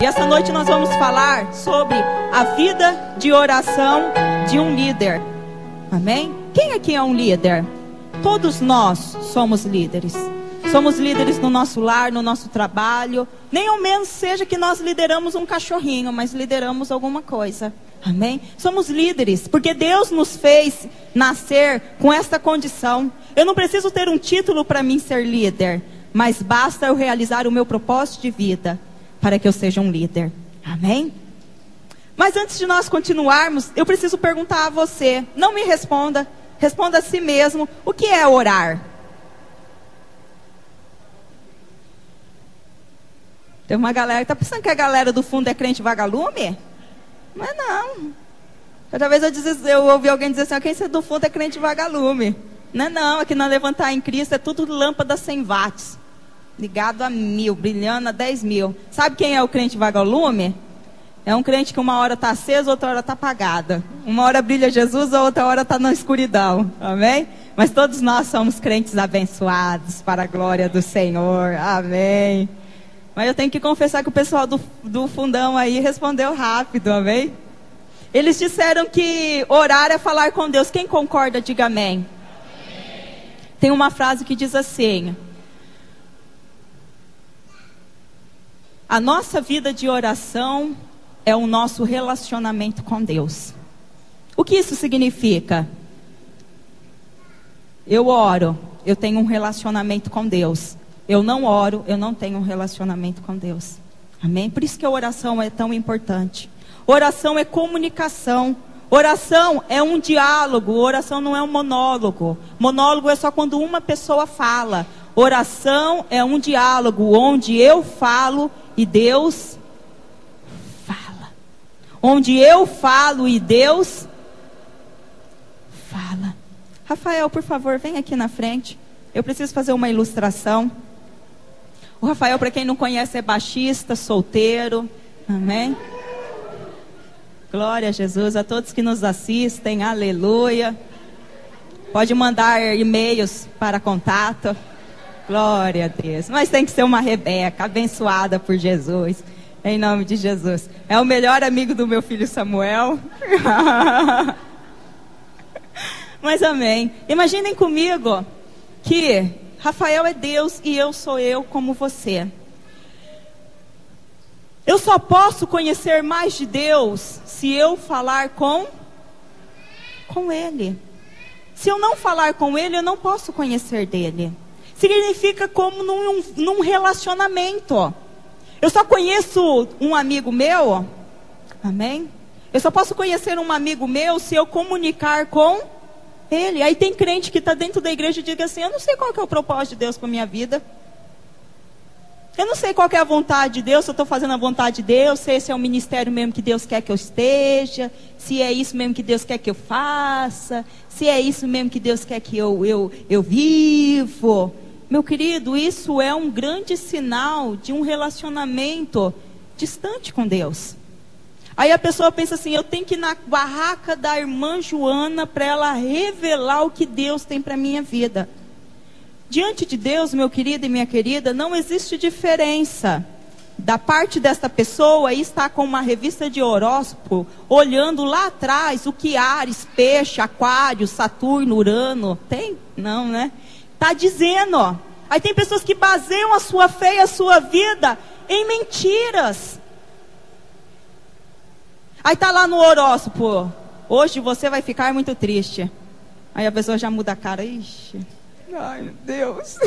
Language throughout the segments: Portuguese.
E essa noite nós vamos falar sobre a vida de oração de um líder. Amém? Quem aqui é um líder? Todos nós somos líderes. Somos líderes no nosso lar, no nosso trabalho. Nem ao menos seja que nós lideramos um cachorrinho, mas lideramos alguma coisa. Amém? Somos líderes, porque Deus nos fez nascer com esta condição. Eu não preciso ter um título para mim ser líder, mas basta eu realizar o meu propósito de vida para que eu seja um líder. Amém? Mas antes de nós continuarmos, eu preciso perguntar a você. Não me responda, responda a si mesmo. O que é orar? Tem uma galera que está pensando que a galera do fundo é crente vagalume? Mas não. Outra vez eu ouvi alguém dizer assim: quem é do fundo é crente vagalume. Não, aqui na Levantar em Cristo é tudo lâmpada 100 watts. Ligado a 1000, brilhando a 10.000. Sabe quem é o crente vagalume? É um crente que uma hora está acesa, outra hora está apagada. Uma hora brilha Jesus, a outra hora está na escuridão. Amém? Mas todos nós somos crentes abençoados para a glória do Senhor. Amém. Mas eu tenho que confessar que o pessoal do fundão aí respondeu rápido, amém? Eles disseram que orar é falar com Deus. Quem concorda, diga amém. Tem uma frase que diz assim: a nossa vida de oração é o nosso relacionamento com Deus. O que isso significa? Eu oro, eu tenho um relacionamento com Deus. Eu não oro, eu não tenho um relacionamento com Deus. Amém? Por isso que a oração é tão importante. Oração é comunicação. Oração é um diálogo. Oração não é um monólogo. Monólogo é só quando uma pessoa fala. Oração é um diálogo onde eu falo e Deus fala. Onde eu falo e Deus fala. Rafael, por favor, vem aqui na frente. Eu preciso fazer uma ilustração. O Rafael, para quem não conhece, é baixista, solteiro. Amém? Glória a Jesus, a todos que nos assistem, aleluia. Pode mandar e-mails para contato. Glória a Deus. Mas tem que ser uma Rebeca, abençoada por Jesus. Em nome de Jesus. É o melhor amigo do meu filho Samuel. Mas amém. Imaginem comigo que Rafael é Deus e eu sou eu como você. Eu só posso conhecer mais de Deus se eu falar com Ele. Se eu não falar com Ele, eu não posso conhecer dele. Significa como num relacionamento. Eu só conheço um amigo meu, amém? Eu só posso conhecer um amigo meu se eu comunicar com ele. Aí tem crente que está dentro da igreja e diz assim: eu não sei qual que é o propósito de Deus para a minha vida. Eu não sei qual que é a vontade de Deus, se eu estou fazendo a vontade de Deus, se esse é o ministério mesmo que Deus quer que eu esteja, se é isso mesmo que Deus quer que eu faça, se é isso mesmo que Deus quer que eu vivo. Meu querido, isso é um grande sinal de um relacionamento distante com Deus. Aí a pessoa pensa assim: eu tenho que ir na barraca da irmã Joana para ela revelar o que Deus tem para a minha vida. Diante de Deus, meu querido e minha querida, não existe diferença da parte desta pessoa e está com uma revista de horóscopo, olhando lá atrás o que Áries, Peixe, Aquário, Saturno, Urano, tem? Não, né? Está dizendo, ó. Aí tem pessoas que baseiam a sua fé e a sua vida em mentiras. Aí está lá no horóscopo: hoje você vai ficar muito triste. Aí a pessoa já muda a cara: ixi, ai meu Deus,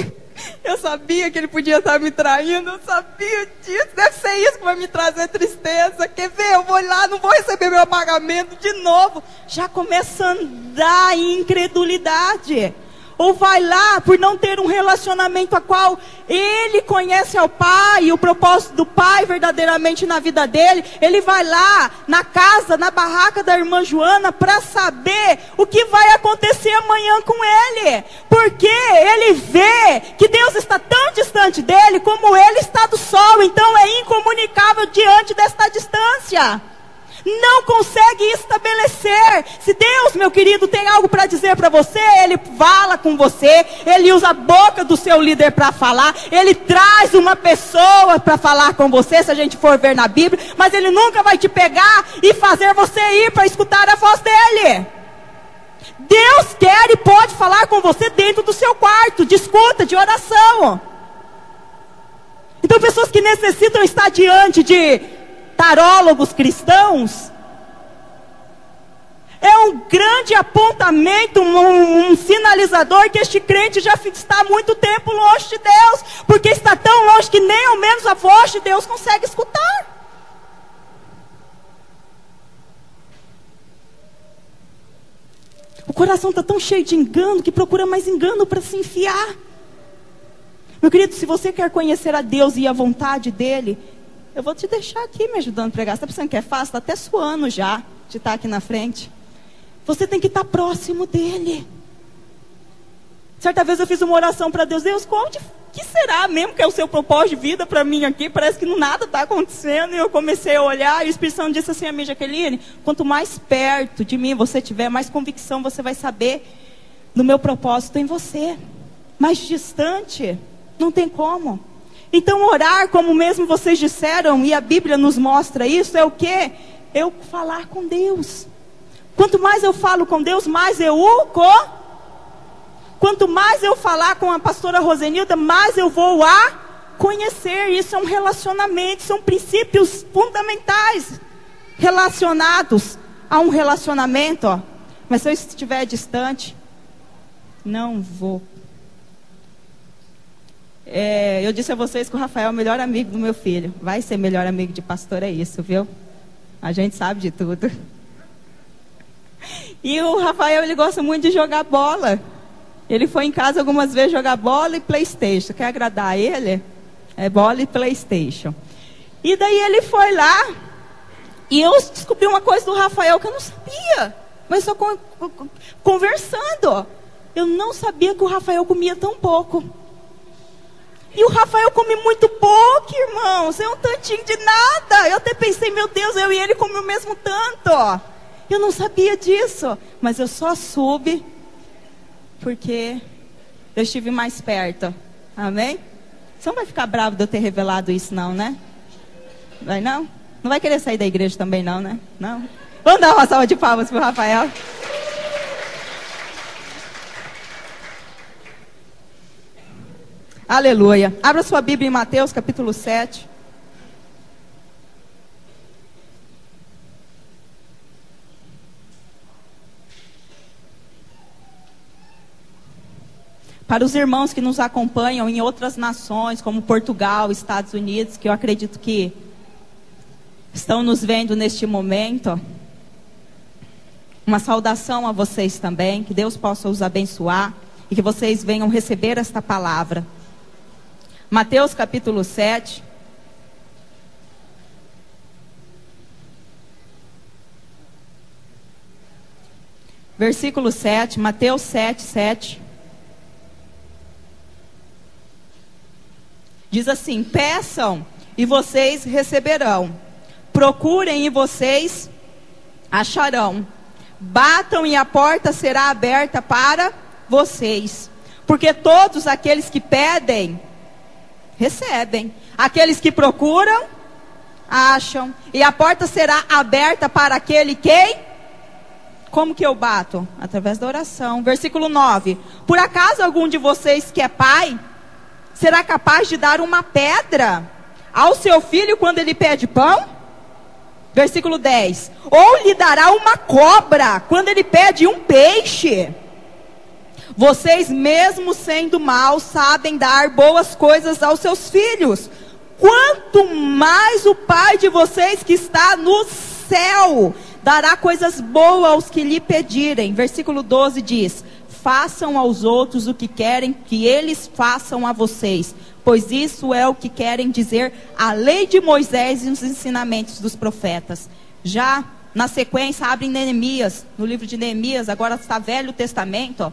eu sabia que ele podia estar me traindo, eu sabia disso, deve ser isso que vai me trazer tristeza. Quer ver, eu vou lá, não vou receber meu pagamento de novo. Já começa a andar em incredulidade. Ou vai lá por não ter um relacionamento a qual ele conhece ao Pai, e o propósito do Pai verdadeiramente na vida dele. Ele vai lá na casa, na barraca da irmã Joana para saber o que vai acontecer amanhã com ele. Porque ele vê que Deus está tão distante dele como ele está do sol. Então é incomunicável diante desta distância. Não consegue estabelecer. Se Deus, meu querido, tem algo para dizer para você, Ele fala com você, Ele usa a boca do seu líder para falar, Ele traz uma pessoa para falar com você, se a gente for ver na Bíblia, mas Ele nunca vai te pegar e fazer você ir para escutar a voz dEle. Deus quer e pode falar com você dentro do seu quarto, de escuta, de oração. Então pessoas que necessitam estar diante de tarólogos cristãos, é um grande apontamento, um sinalizador que este crente já está há muito tempo longe de Deus, porque está tão longe que nem ao menos a voz de Deus consegue escutar. O coração está tão cheio de engano que procura mais engano para se enfiar. Meu querido, se você quer conhecer a Deus e a vontade dEle, eu vou te deixar aqui me ajudando a pregar. Você está pensando que é fácil? Está até suando já de estar aqui na frente. Você tem que estar próximo dEle. Certa vez eu fiz uma oração para Deus. Deus, que será mesmo que é o seu propósito de vida para mim aqui? Parece que nada está acontecendo. E eu comecei a olhar e o Espírito Santo disse assim a mim: Jaqueline, quanto mais perto de mim você tiver, mais convicção você vai saber do meu propósito em você. Mais distante, não tem como. Então orar, como mesmo vocês disseram, e a Bíblia nos mostra isso, é o quê? Eu falar com Deus. Quanto mais eu falo com Deus, mais eu Quanto mais eu falar com a pastora Rosenilda, mais eu vou a conhecer. Isso é um relacionamento, são princípios fundamentais relacionados a um relacionamento. Ó. Mas se eu estiver distante, não vou. Eu disse a vocês que o Rafael é o melhor amigo do meu filho. Vai ser melhor amigo de pastor, é isso, viu? A gente sabe de tudo. E o Rafael, ele gosta muito de jogar bola. Ele foi em casa algumas vezes jogar bola e PlayStation. Quer agradar ele? É bola e PlayStation. E daí ele foi lá. E eu descobri uma coisa do Rafael que eu não sabia. Mas só conversando. Eu não sabia que o Rafael comia tão pouco. E o Rafael come muito pouco, irmãos. É um tantinho de nada. Eu até pensei, meu Deus, eu e ele comemos o mesmo tanto. Eu não sabia disso. Mas eu só soube porque eu estive mais perto. Amém? Você não vai ficar bravo de eu ter revelado isso não, né? Vai não? Não vai querer sair da igreja também não, né? Não? Vamos dar uma salva de palmas para o Rafael. Aleluia. Abra sua Bíblia em Mateus capítulo 7. Para os irmãos que nos acompanham em outras nações, como Portugal, Estados Unidos, que eu acredito que estão nos vendo neste momento, uma saudação a vocês também, que Deus possa os abençoar e que vocês venham receber esta palavra. Mateus capítulo 7. Versículo 7, Mateus 7, 7. Diz assim: peçam e vocês receberão, procurem e vocês acharão, batam e a porta será aberta para vocês, porque todos aqueles que pedem, recebem, aqueles que procuram, acham, e a porta será aberta para aquele que... Como que eu bato? Através da oração. Versículo 9: por acaso algum de vocês que é pai será capaz de dar uma pedra ao seu filho quando ele pede pão? Versículo 10: ou lhe dará uma cobra quando ele pede um peixe? Vocês mesmo sendo maus sabem dar boas coisas aos seus filhos. Quanto mais o Pai de vocês que está no céu dará coisas boas aos que lhe pedirem. Versículo 12 diz: façam aos outros o que querem que eles façam a vocês, pois isso é o que querem dizer a lei de Moisés e os ensinamentos dos profetas. Já na sequência, abre em Neemias, no livro de Neemias, agora está Velho Testamento, ó.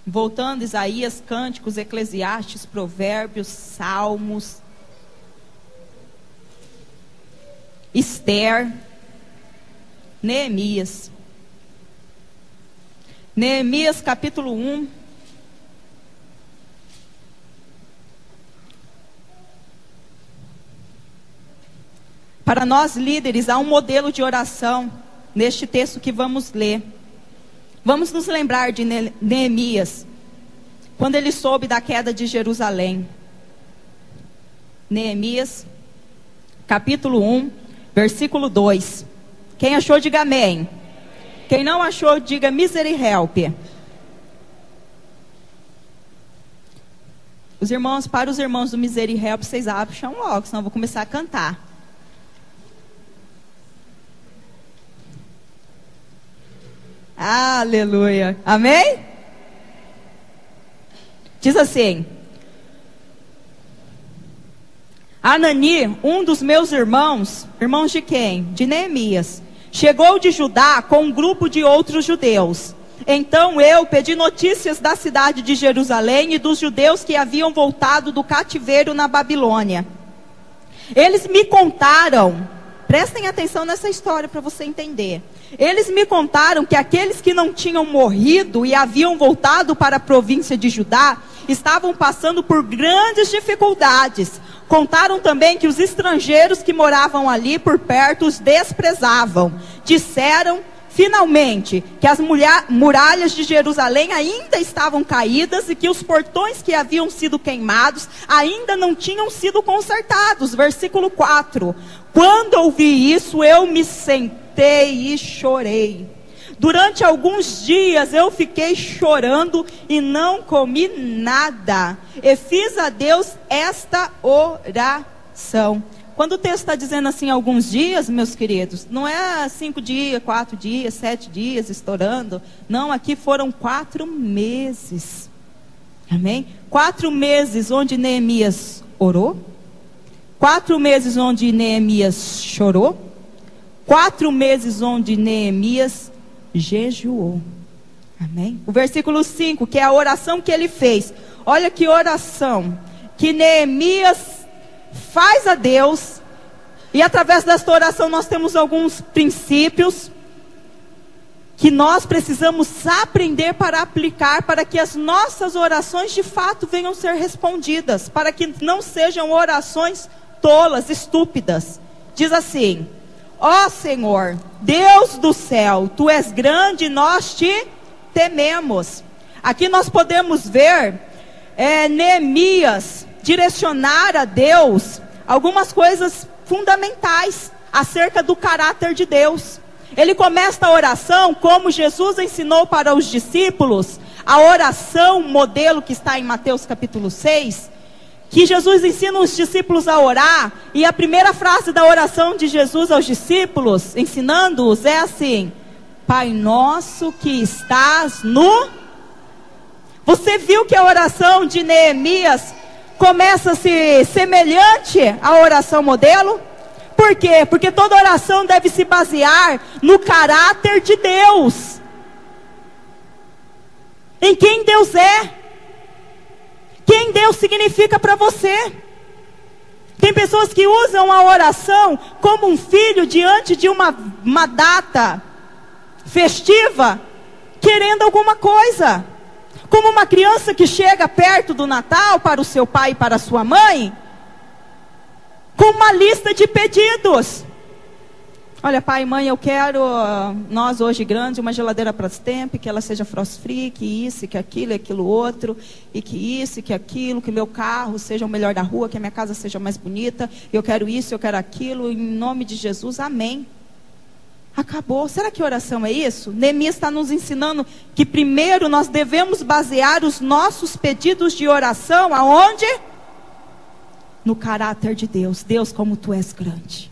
Voltando, Isaías, Cânticos, Eclesiastes, Provérbios, Salmos. Esther, Neemias. Neemias capítulo 1. Para nós líderes, há um modelo de oração neste texto que vamos ler. Vamos nos lembrar de Neemias, quando ele soube da queda de Jerusalém. Neemias, capítulo 1, versículo 2. Quem achou, diga amém. Quem não achou, diga misery help. Para os irmãos do misery help, vocês acham logo, senão eu vou começar a cantar. Aleluia. Amém? Diz assim: Anani, um dos meus irmãos de quem? De Neemias, chegou de Judá com um grupo de outros judeus. Então eu pedi notícias da cidade de Jerusalém e dos judeus que haviam voltado do cativeiro na Babilônia. Eles me contaram, prestem atenção nessa história para você entender. Eles me contaram que aqueles que não tinham morrido e haviam voltado para a província de Judá estavam passando por grandes dificuldades. Contaram também que os estrangeiros que moravam ali por perto os desprezavam. Disseram, finalmente, que as muralhas de Jerusalém ainda estavam caídas e que os portões que haviam sido queimados ainda não tinham sido consertados. Versículo 4. Quando ouvi isso, eu me sentei e chorei. Durante alguns dias eu fiquei chorando e não comi nada. E fiz a Deus esta oração. Quando o texto está dizendo assim, alguns dias, meus queridos, não é 5 dias, 4 dias, 7 dias, estourando. Não, aqui foram 4 meses. Amém? 4 meses onde Neemias orou. 4 meses onde Neemias chorou. 4 meses onde Neemias jejuou. Amém? O versículo 5, que é a oração que ele fez. Olha que oração que Neemias faz a Deus. E através desta oração nós temos alguns princípios que nós precisamos aprender para aplicar, para que as nossas orações de fato venham ser respondidas, para que não sejam orações tolas, estúpidas. Diz assim: ó Senhor, Deus do céu, Tu és grande e nós Te tememos. Aqui nós podemos ver Neemias direcionar a Deus algumas coisas fundamentais acerca do caráter de Deus. Ele começa a oração como Jesus ensinou para os discípulos, a oração modelo que está em Mateus capítulo 6, que Jesus ensina os discípulos a orar, e a primeira frase da oração de Jesus aos discípulos, ensinando-os, é assim: Pai nosso que estás no... Você viu que a oração de Neemias começa-se semelhante à oração modelo? Por quê? Porque toda oração deve se basear no caráter de Deus, em quem Deus é, quem Deus significa para você. Tem pessoas que usam a oração como um filho diante de uma data festiva, querendo alguma coisa. Como uma criança que chega perto do Natal para o seu pai e para a sua mãe, com uma lista de pedidos. Olha, pai e mãe, eu quero, nós hoje grandes, uma geladeira para Brastemp, que ela seja frost free, que isso, que aquilo, e aquilo outro, e que isso, que aquilo, que meu carro seja o melhor da rua, que a minha casa seja mais bonita, eu quero isso, eu quero aquilo, em nome de Jesus, amém. Acabou. Será que oração é isso? Neemias está nos ensinando que primeiro nós devemos basear os nossos pedidos de oração aonde? No caráter de Deus. Deus, como Tu és grande.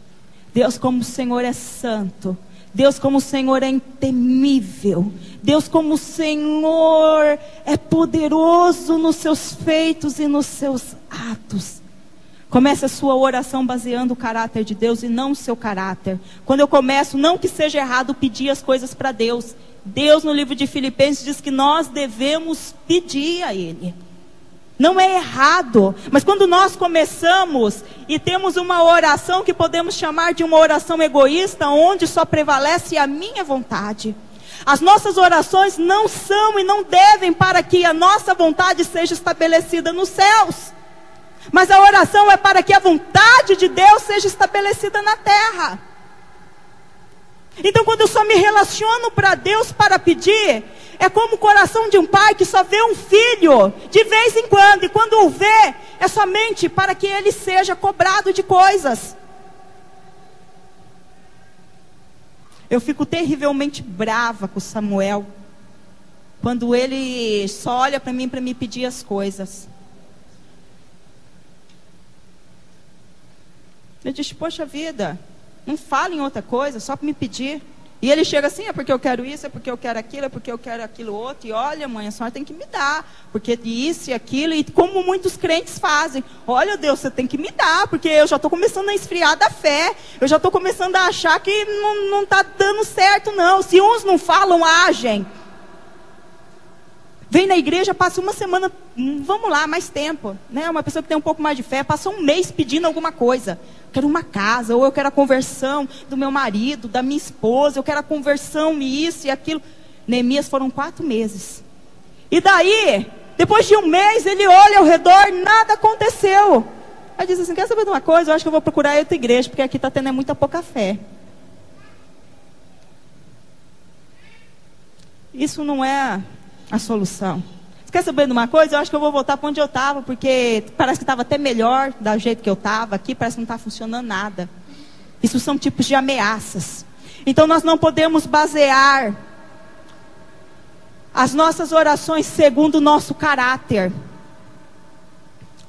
Deus, como o Senhor é santo. Deus, como o Senhor é intemível. Deus, como o Senhor é poderoso nos seus feitos e nos seus atos. Comece a sua oração baseando o caráter de Deus e não o seu caráter. Quando eu começo, não que seja errado pedir as coisas para Deus. Deus no livro de Filipenses diz que nós devemos pedir a Ele. Não é errado, mas quando nós começamos e temos uma oração que podemos chamar de uma oração egoísta, onde só prevalece a minha vontade. As nossas orações não são e não devem para que a nossa vontade seja estabelecida nos céus. Mas a oração é para que a vontade de Deus seja estabelecida na terra. Então quando eu só me relaciono para Deus para pedir, é como o coração de um pai que só vê um filho de vez em quando. E quando o vê, é somente para que ele seja cobrado de coisas. Eu fico terrivelmente brava com Samuel, quando ele só olha para mim pedir as coisas. Eu disse, poxa vida, não fala em outra coisa, só para me pedir. E ele chega assim, é porque eu quero isso, é porque eu quero aquilo, é porque eu quero aquilo outro. E olha, mãe, a senhora tem que me dar, porque isso e aquilo. E como muitos crentes fazem, olha Deus, você tem que me dar, porque eu já estou começando a esfriar da fé. Eu já estou começando a achar que não está dando certo não. Se uns não falam, agem. Vem na igreja, passa uma semana, vamos lá, mais tempo, né? Uma pessoa que tem um pouco mais de fé, passa um mês pedindo alguma coisa. Quero uma casa, ou eu quero a conversão do meu marido, da minha esposa, eu quero a conversão, isso e aquilo. Neemias foram 4 meses. E daí, depois de um mês, ele olha ao redor, nada aconteceu. Aí diz assim, quer saber de uma coisa? Eu acho que eu vou procurar outra igreja, porque aqui está tendo muita pouca fé. Isso não é a solução. Você quer saber de uma coisa? Eu acho que eu vou voltar para onde eu estava, porque parece que estava até melhor do jeito que eu estava. Aqui parece que não está funcionando nada. Isso são tipos de ameaças. Então nós não podemos basear as nossas orações segundo o nosso caráter.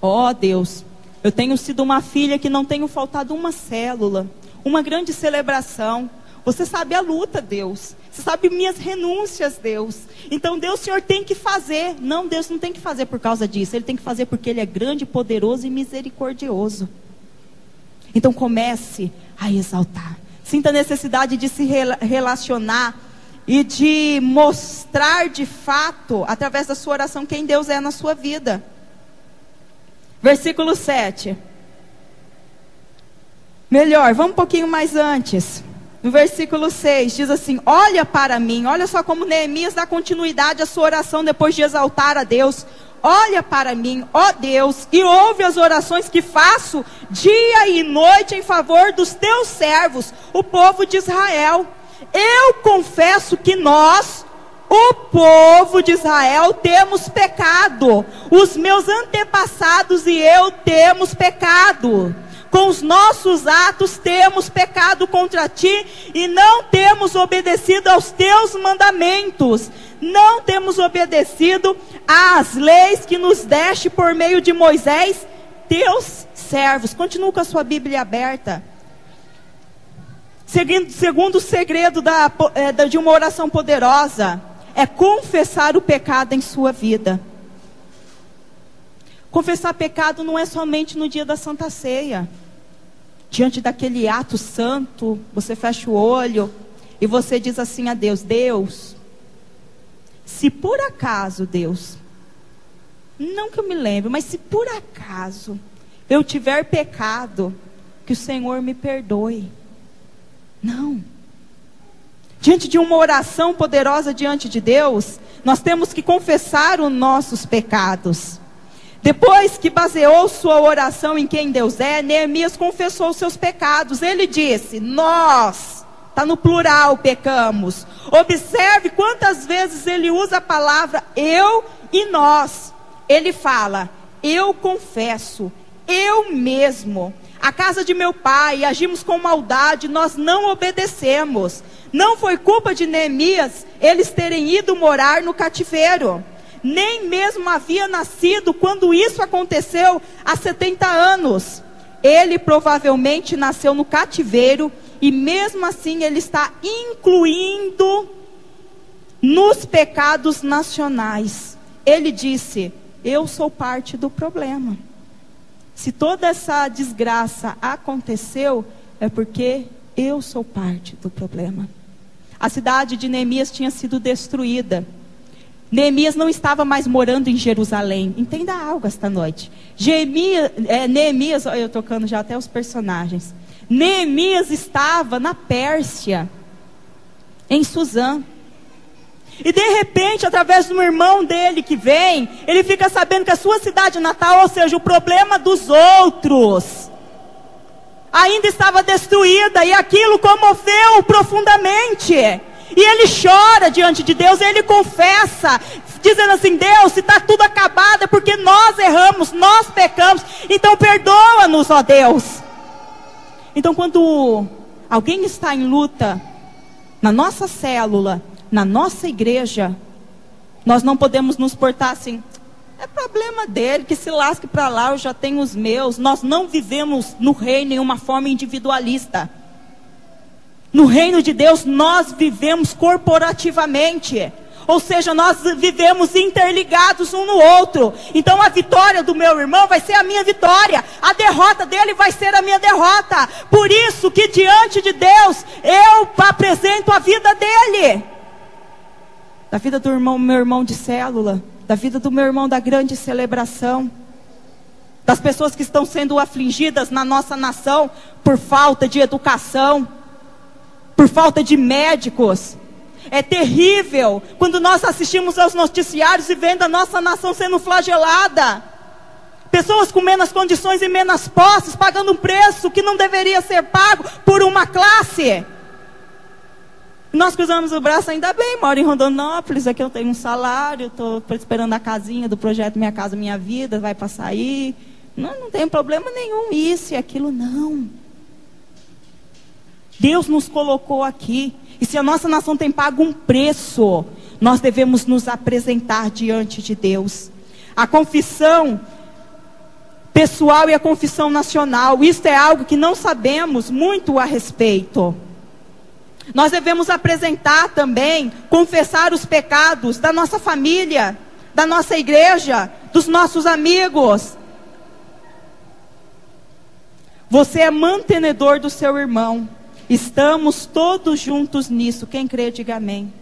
Ó Deus, eu tenho sido uma filha que não tenho faltado uma célula, uma grande celebração. Você sabe a luta, Deus. Você sabe minhas renúncias, Deus. Então, Deus, o Senhor tem que fazer. Não, Deus não tem que fazer por causa disso. Ele tem que fazer porque Ele é grande, poderoso e misericordioso. Então, comece a exaltar. Sinta a necessidade de se relacionar e de mostrar de fato, através da sua oração, quem Deus é na sua vida. Versículo 7. Melhor, vamos um pouquinho mais antes. No versículo 6, diz assim, olha para mim, olha só como Neemias dá continuidade à sua oração depois de exaltar a Deus. Olha para mim, ó Deus, e ouve as orações que faço dia e noite em favor dos teus servos, o povo de Israel. Eu confesso que nós, o povo de Israel, temos pecado. Os meus antepassados e eu temos pecado. Com os nossos atos temos pecado contra ti e não temos obedecido aos teus mandamentos. Não temos obedecido às leis que nos deste por meio de Moisés, teus servos. Continua com a sua Bíblia aberta. Segundo o segredo de uma oração poderosa, é confessar o pecado em sua vida. Confessar pecado não é somente no dia da Santa Ceia. Diante daquele ato santo, você fecha o olho e você diz assim a Deus, Deus, se por acaso, Deus, não que eu me lembre, mas se por acaso eu tiver pecado, que o Senhor me perdoe. Não. Diante de uma oração poderosa diante de Deus, nós temos que confessar os nossos pecados. Depois que baseou sua oração em quem Deus é, Neemias confessou os seus pecados. Ele disse, nós, está no plural, pecamos. Observe quantas vezes ele usa a palavra eu e nós. Ele fala, eu confesso, eu mesmo. A casa de meu pai, agimos com maldade, nós não obedecemos. Não foi culpa de Neemias eles terem ido morar no cativeiro. Nem mesmo havia nascido quando isso aconteceu há 70 anos. Ele provavelmente nasceu no cativeiro e mesmo assim ele está incluindo nos pecados nacionais. Ele disse, eu sou parte do problema. Se toda essa desgraça aconteceu, é porque eu sou parte do problema. A cidade de Neemias tinha sido destruída. Neemias não estava mais morando em Jerusalém. Entenda algo esta noite. Neemias, eu tocando já até os personagens. Neemias estava na Pérsia, em Suzã. E de repente, através de um irmão dele que vem, ele fica sabendo que a sua cidade natal, ou seja, o problema dos outros, ainda estava destruída, e aquilo comoveu profundamente. E ele chora diante de Deus, e ele confessa, dizendo assim: Deus, se está tudo acabado é porque nós erramos, nós pecamos, então perdoa-nos, ó Deus. Então quando alguém está em luta, na nossa célula, na nossa igreja, nós não podemos nos portar assim: é problema dele, que se lasque para lá, eu já tenho os meus. Nós não vivemos no reino em uma forma individualista. No reino de Deus nós vivemos corporativamente. Ou seja, nós vivemos interligados um no outro. Então a vitória do meu irmão vai ser a minha vitória. A derrota dele vai ser a minha derrota. Por isso que diante de Deus eu apresento a vida dele. Da vida do irmão, meu irmão de célula. Da vida do meu irmão da grande celebração. Das pessoas que estão sendo afligidas na nossa nação por falta de educação, por falta de médicos. É terrível quando nós assistimos aos noticiários e vendo a nossa nação sendo flagelada. Pessoas com menos condições e menos posses, pagando um preço que não deveria ser pago por uma classe. Nós cruzamos o braço, ainda bem, moro em Rondonópolis, aqui eu tenho um salário, estou esperando a casinha do projeto Minha Casa Minha Vida, vai para sair. Não tem problema nenhum isso e aquilo, não. Deus nos colocou aqui. E se a nossa nação tem pago um preço, nós devemos nos apresentar diante de Deus. A confissão pessoal e a confissão nacional, isso é algo que não sabemos muito a respeito. Nós devemos apresentar também, confessar os pecados da nossa família, da nossa igreja, dos nossos amigos. Você é mantenedor do seu irmão. Estamos todos juntos nisso. Quem crê, diga amém.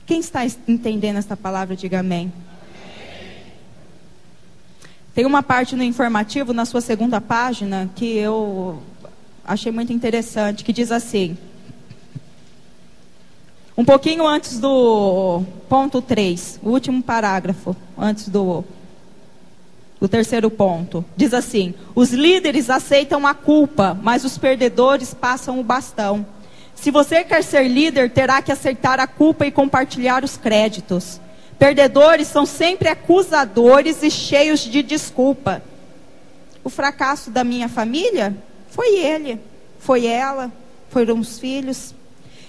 Quem está entendendo esta palavra, diga amém. Tem uma parte no informativo, na sua segunda página, que eu achei muito interessante, que diz assim, um pouquinho antes do ponto 3, o último parágrafo, antes do terceiro ponto, diz assim: os líderes aceitam a culpa, mas os perdedores passam o bastão. Se você quer ser líder, terá que aceitar a culpa e compartilhar os créditos. Perdedores são sempre acusadores e cheios de desculpa. O fracasso da minha família foi ele, foi ela, foram os filhos.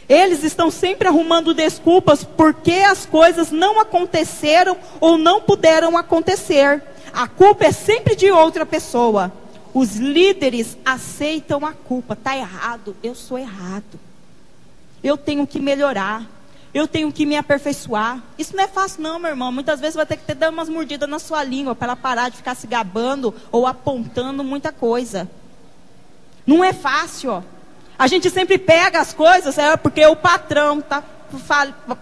Eles estão sempre arrumando desculpas porque as coisas não aconteceram ou não puderam acontecer. A culpa é sempre de outra pessoa. Os líderes aceitam a culpa. Está errado, eu sou errado. Eu tenho que melhorar. Eu tenho que me aperfeiçoar. Isso não é fácil não, meu irmão. Muitas vezes vai ter que dar umas mordidas na sua língua para ela parar de ficar se gabando ou apontando muita coisa. Não é fácil. A gente sempre pega as coisas, porque o patrão, tá?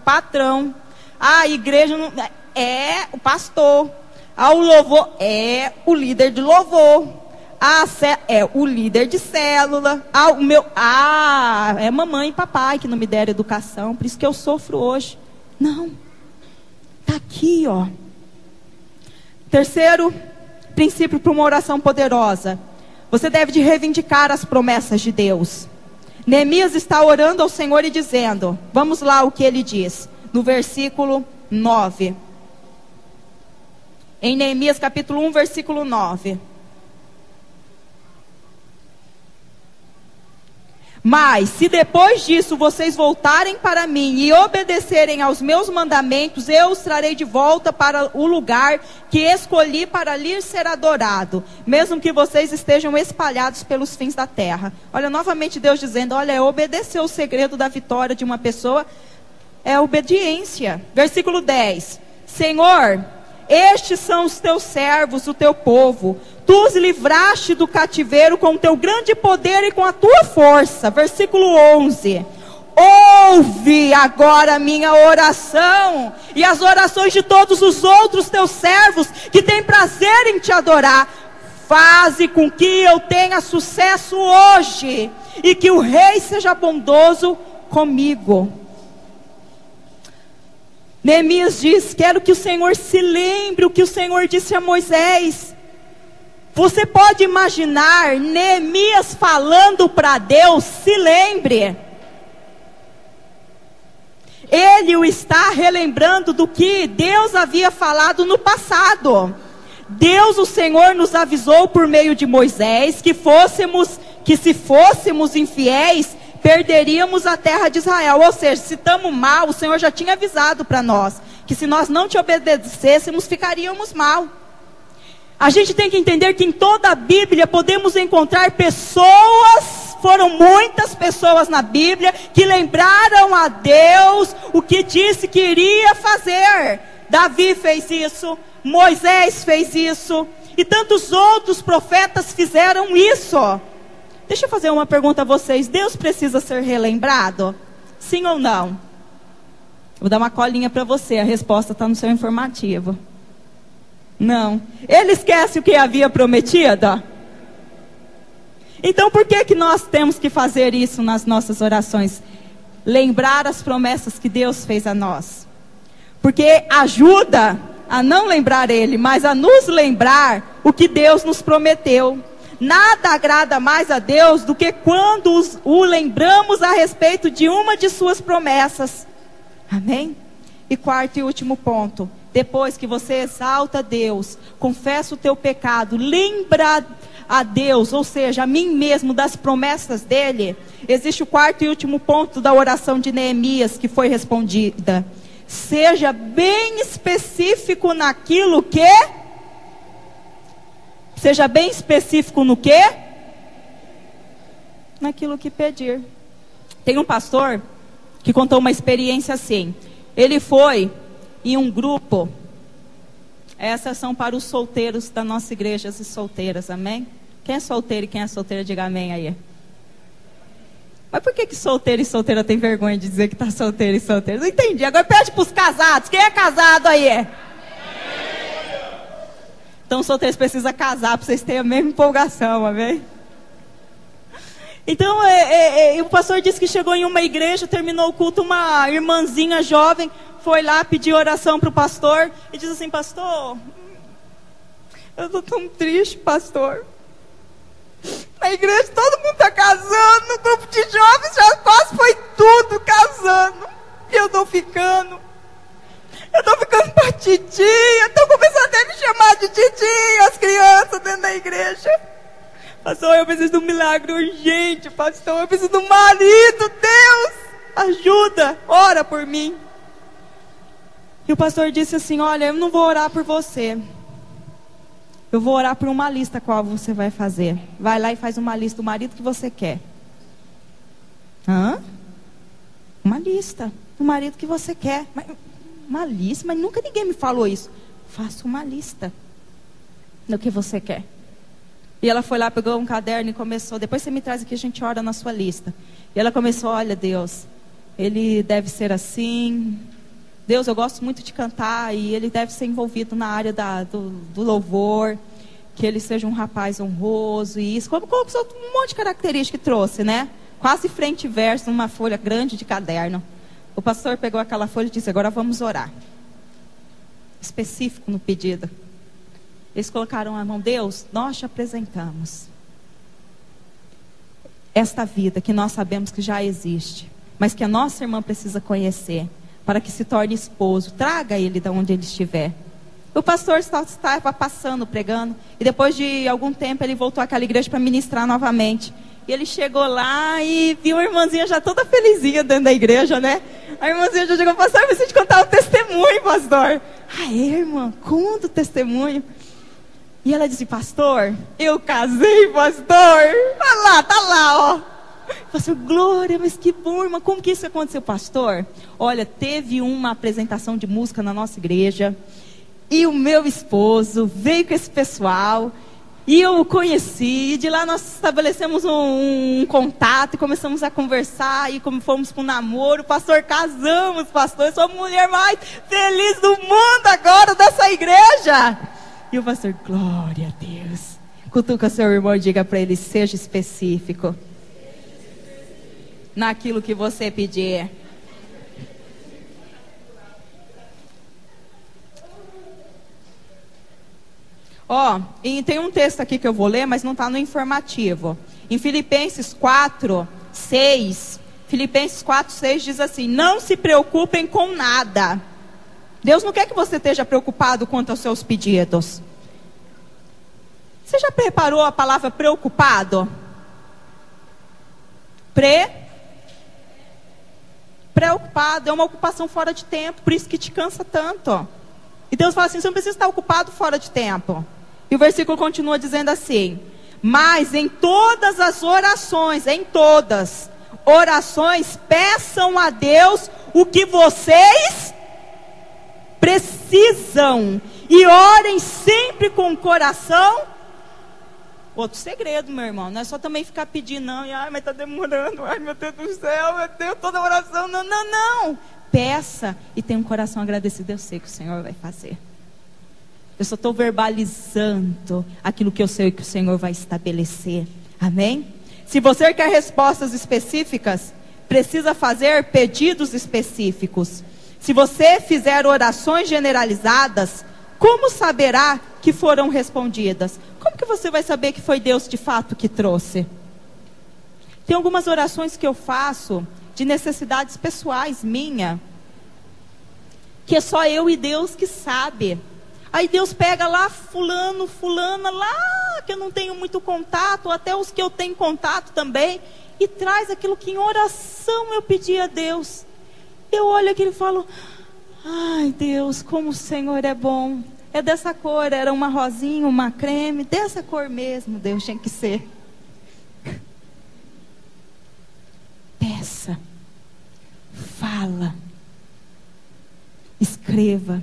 Patrão. A igreja não, é o pastor. O louvor é o líder de louvor. É o líder de célula. É mamãe e papai que não me deram educação, por isso que eu sofro hoje. Não. Está aqui, ó. Terceiro princípio para uma oração poderosa. Você deve de reivindicar as promessas de Deus. Neemias está orando ao Senhor e dizendo, vamos lá o que ele diz, no versículo 9. Em Neemias capítulo 1, versículo 9. Mas, se depois disso vocês voltarem para mim e obedecerem aos meus mandamentos, eu os trarei de volta para o lugar que escolhi para lhes ser adorado, mesmo que vocês estejam espalhados pelos fins da terra. Olha, novamente Deus dizendo, olha, obedecer o segredo da vitória de uma pessoa é obediência. Versículo 10. Senhor, estes são os teus servos, o teu povo. Tu tu os livraste do cativeiro com o teu grande poder e com a tua força. Versículo 11. Ouve agora a minha oração e as orações de todos os outros teus servos que têm prazer em te adorar. Faze com que eu tenha sucesso hoje e que o rei seja bondoso comigo. Neemias diz: quero que o Senhor se lembre o que o Senhor disse a Moisés. Você pode imaginar Neemias falando para Deus: se lembre. Ele o está relembrando do que Deus havia falado no passado. Deus, o Senhor, nos avisou por meio de Moisés que se fôssemos infiéis, perderíamos a terra de Israel. Ou seja, se estamos mal, o Senhor já tinha avisado para nós, que se nós não te obedecêssemos, ficaríamos mal. A gente tem que entender que em toda a Bíblia podemos encontrar pessoas, foram muitas pessoas na Bíblia, que lembraram a Deus o que disse que iria fazer. Davi fez isso, Moisés fez isso, e tantos outros profetas fizeram isso. Deixa eu fazer uma pergunta a vocês: Deus precisa ser relembrado? Sim ou não? Vou dar uma colinha para você, a resposta está no seu informativo. Não. Ele esquece o que havia prometido? Então por que nós temos que fazer isso nas nossas orações? Lembrar as promessas que Deus fez a nós. Porque ajuda a não lembrar Ele, mas a nos lembrar o que Deus nos prometeu. Nada agrada mais a Deus do que quando o lembramos a respeito de uma de suas promessas. Amém? E quarto e último ponto. Depois que você exalta Deus, confessa o teu pecado, lembra a Deus, ou seja, a mim mesmo, das promessas dele, existe o quarto e último ponto da oração de Neemias que foi respondida. Seja bem específico naquilo que... Seja bem específico no quê? Naquilo que pedir. Tem um pastor que contou uma experiência assim. Ele foi em um grupo. Essas são para os solteiros da nossa igreja, as solteiras, amém? Quem é solteiro e quem é solteira, diga amém aí. Mas por que solteiro e solteira tem vergonha de dizer que está solteiro e solteira? Não entendi. Agora pede para os casados. Quem é casado aí? Então, solteiros precisam casar para vocês terem a mesma empolgação, amém? Então, o pastor disse que chegou em uma igreja, terminou o culto, uma irmãzinha jovem foi lá pedir oração para o pastor e diz assim: pastor, eu estou tão triste, pastor. Na igreja todo mundo está casando, no grupo de jovens já quase foi tudo casando. E eu estou ficando. Eu estou ficando para titia, estão começando até a me chamar de titia, as crianças dentro da igreja. Pastor, eu preciso de um milagre urgente, pastor, eu preciso de um marido, Deus, ajuda, ora por mim. E o pastor disse assim: olha, eu não vou orar por você. Eu vou orar por uma lista qual você vai fazer. Vai lá e faz uma lista do marido que você quer. Hã? Uma lista do marido que você quer. Uma lista? Mas nunca ninguém me falou isso. Faça uma lista do que você quer. E ela foi lá, pegou um caderno e começou: depois você me traz aqui, a gente ora na sua lista. E ela começou: olha, Deus, ele deve ser assim. Deus, eu gosto muito de cantar e ele deve ser envolvido na área do louvor. Que ele seja um rapaz honroso e isso. Como um monte de características que trouxe, né? Quase frente e verso, numa folha grande de caderno. O pastor pegou aquela folha e disse: agora vamos orar. Específico no pedido. Eles colocaram a mão: Deus, nós te apresentamos esta vida que nós sabemos que já existe, mas que a nossa irmã precisa conhecer, para que se torne esposo. Traga ele de onde ele estiver. O pastor estava passando, pregando, e depois de algum tempo ele voltou àquela igreja para ministrar novamente. E ele chegou lá e viu a irmãzinha já toda felizinha dentro da igreja, né? A irmãzinha já chegou: pastor, eu preciso te contar um testemunho, pastor. Ah, irmã, conta o testemunho. E ela disse: pastor, eu casei, pastor. Olha lá, tá lá, ó. Pastor, glória, mas que bom, irmã. Como que isso aconteceu, pastor? Olha, teve uma apresentação de música na nossa igreja. E o meu esposo veio com esse pessoal. E eu o conheci, e de lá nós estabelecemos um contato, e começamos a conversar, e como fomos para um namoro, pastor, casamos, pastor, eu sou a mulher mais feliz do mundo agora dessa igreja. E o pastor, glória a Deus. Cutuca seu irmão e diga para ele, seja específico naquilo que você pedir. E tem um texto aqui que eu vou ler, mas não está no informativo. Em Filipenses 4:6, Filipenses 4:6 diz assim: não se preocupem com nada. Deus não quer que você esteja preocupado quanto aos seus pedidos. Você já preparou a palavra preocupado? Preocupado é uma ocupação fora de tempo, por isso que te cansa tanto. E Deus fala assim, você não precisa estar ocupado fora de tempo. E o versículo continua dizendo assim: mas em todas as orações, peçam a Deus o que vocês precisam. E orem sempre com o coração. Outro segredo, meu irmão, não é só também ficar pedindo, não. E, mas está demorando, ai meu Deus do céu, meu Deus, toda oração, não. Peça e tenha um coração agradecido, eu sei que o Senhor vai fazer. Eu só estou verbalizando aquilo que eu sei que o Senhor vai estabelecer. Amém? Se você quer respostas específicas, precisa fazer pedidos específicos. Se você fizer orações generalizadas, como saberá que foram respondidas? Como que você vai saber que foi Deus de fato que trouxe? Tem algumas orações que eu faço de necessidades pessoais minha, que é só eu e Deus que sabe. Aí Deus pega lá fulano, fulana, lá que eu não tenho muito contato, ou até os que eu tenho contato também, e traz aquilo que em oração eu pedi a Deus. Eu olho aquilo e falo, ai Deus, como o Senhor é bom. É dessa cor, era uma rosinha, uma creme, dessa cor mesmo, Deus tinha que ser. Peça, fala, escreva.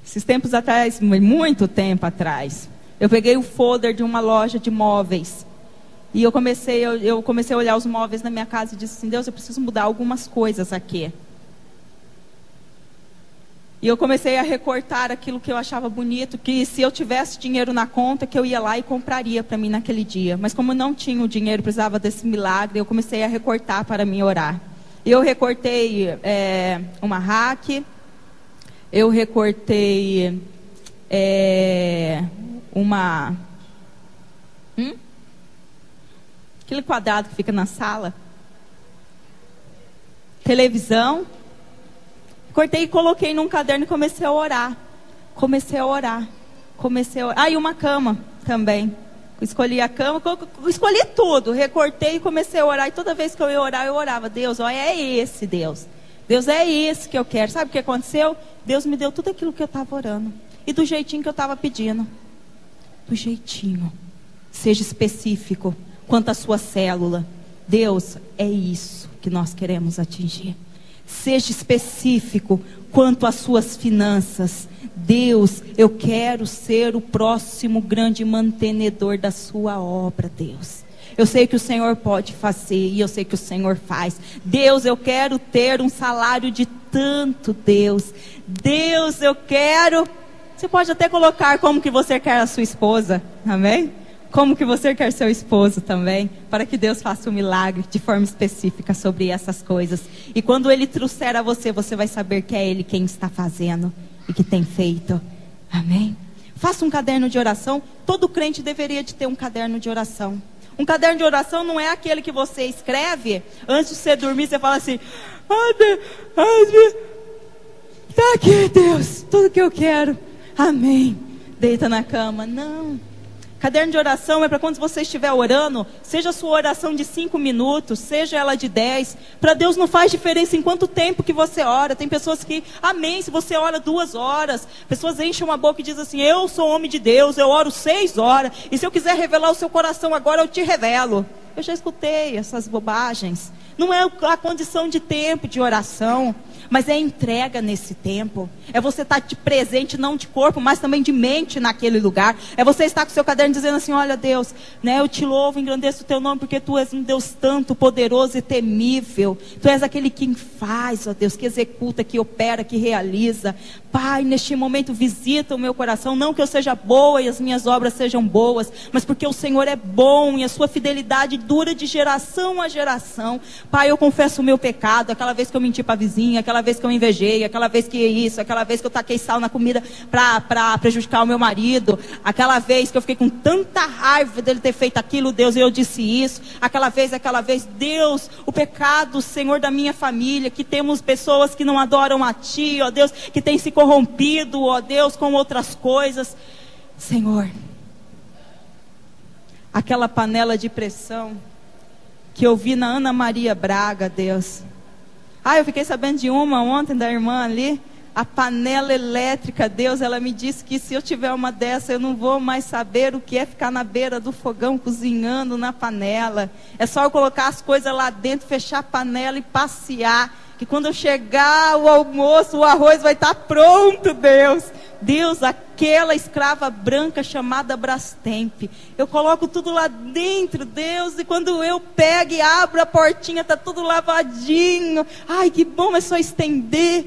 Esses tempos atrás, muito tempo atrás, eu peguei o folder de uma loja de móveis. E eu comecei a olhar os móveis na minha casa e disse assim, Deus, eu preciso mudar algumas coisas aqui. E eu comecei a recortar aquilo que eu achava bonito, que se eu tivesse dinheiro na conta, que eu ia lá e compraria para mim naquele dia. Mas como eu não tinha o dinheiro, precisava desse milagre, eu comecei a recortar para mim orar. E eu recortei uma rack, eu recortei aquele quadrado que fica na sala, televisão. Cortei e coloquei num caderno e comecei a orar. Ah, e uma cama também. Escolhi a cama, escolhi tudo. Recortei e comecei a orar. E toda vez que eu ia orar, eu orava. Deus, olha, é esse Deus. Deus, é esse que eu quero. Sabe o que aconteceu? Deus me deu tudo aquilo que eu estava orando. E do jeitinho que eu estava pedindo. Do jeitinho. Seja específico quanto à sua célula. Deus, é isso que nós queremos atingir. Seja específico quanto às suas finanças. Deus, eu quero ser o próximo grande mantenedor da sua obra, Deus. Eu sei que o Senhor pode fazer e eu sei que o Senhor faz. Deus, eu quero ter um salário de tanto, Deus. Deus, eu quero... Você pode até colocar como que você quer a sua esposa, amém? Como que você quer seu esposo também, para que Deus faça um milagre de forma específica sobre essas coisas. E quando Ele trouxer a você, você vai saber que é Ele quem está fazendo e que tem feito. Amém? Faça um caderno de oração. Todo crente deveria de ter um caderno de oração. Um caderno de oração não é aquele que você escreve antes de você dormir, você fala assim, tá aqui Deus, tudo que eu quero, amém, deita na cama. Não. Caderno de oração é para quando você estiver orando, seja a sua oração de 5 minutos, seja ela de 10. Para Deus não faz diferença em quanto tempo que você ora. Tem pessoas que, amém, se você ora 2 horas. Pessoas enchem a boca e dizem assim, eu sou homem de Deus, eu oro 6 horas. E se eu quiser revelar o seu coração agora, eu te revelo. Eu já escutei essas bobagens. Não é a condição de tempo de oração. mas é entrega nesse tempo. É você estar de presente, não de corpo, mas também de mente naquele lugar. É você estar com o seu caderno dizendo assim, olha Deus, né, eu te louvo, engrandeço o teu nome, porque tu és um Deus tanto poderoso e temível. Tu és aquele que faz, ó Deus, que executa, que opera, que realiza. Pai, neste momento visita o meu coração, não que eu seja boa e as minhas obras sejam boas, mas porque o Senhor é bom e a sua fidelidade dura de geração a geração. Pai, eu confesso o meu pecado, aquela vez que eu menti para a vizinha, aquela vez que eu invejei, aquela vez que isso, aquela vez que eu taquei sal na comida para prejudicar o meu marido, aquela vez que eu fiquei com tanta raiva dele ter feito aquilo, Deus, e eu disse isso, aquela vez, Deus, o pecado, Senhor, da minha família, que temos pessoas que não adoram a Ti, ó Deus, que têm se corrompido, ó Deus, com outras coisas, Senhor, aquela panela de pressão que eu vi na Ana Maria Braga, Deus. Eu fiquei sabendo de uma ontem, da irmã ali, a panela elétrica, Deus, ela me disse que se eu tiver uma dessa, eu não vou mais saber o que é ficar na beira do fogão, cozinhando na panela. É só eu colocar as coisas lá dentro, fechar a panela e passear, que quando eu chegar o almoço, o arroz vai estar pronto, Deus. Deus, aquela escrava branca chamada Brastemp, eu coloco tudo lá dentro, Deus, e quando eu pego e abro a portinha, está tudo lavadinho. Ai, que bom, é só estender.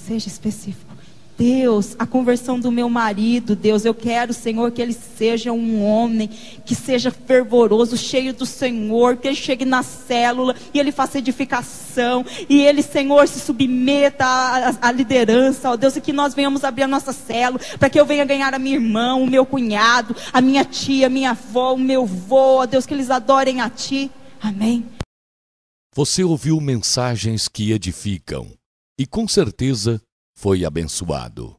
Seja específico. Deus, a conversão do meu marido, Deus, eu quero, Senhor, que ele seja um homem, que seja fervoroso, cheio do Senhor, que ele chegue na célula, e ele faça edificação, e ele, Senhor, se submeta à liderança, ó Deus, e que nós venhamos abrir a nossa célula, para que eu venha ganhar a minha irmã, o meu cunhado, a minha tia, a minha avó, o meu vô, ó Deus, que eles adorem a Ti, amém. Você ouviu mensagens que edificam, e com certeza foi abençoado.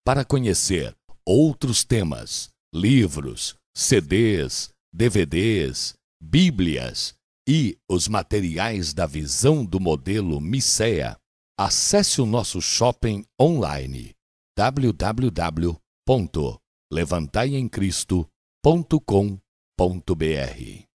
Para conhecer outros temas, livros, CDs, DVDs, Bíblias e os materiais da visão do modelo Missea, acesse o nosso shopping online www.levantaiemcristo.com.br.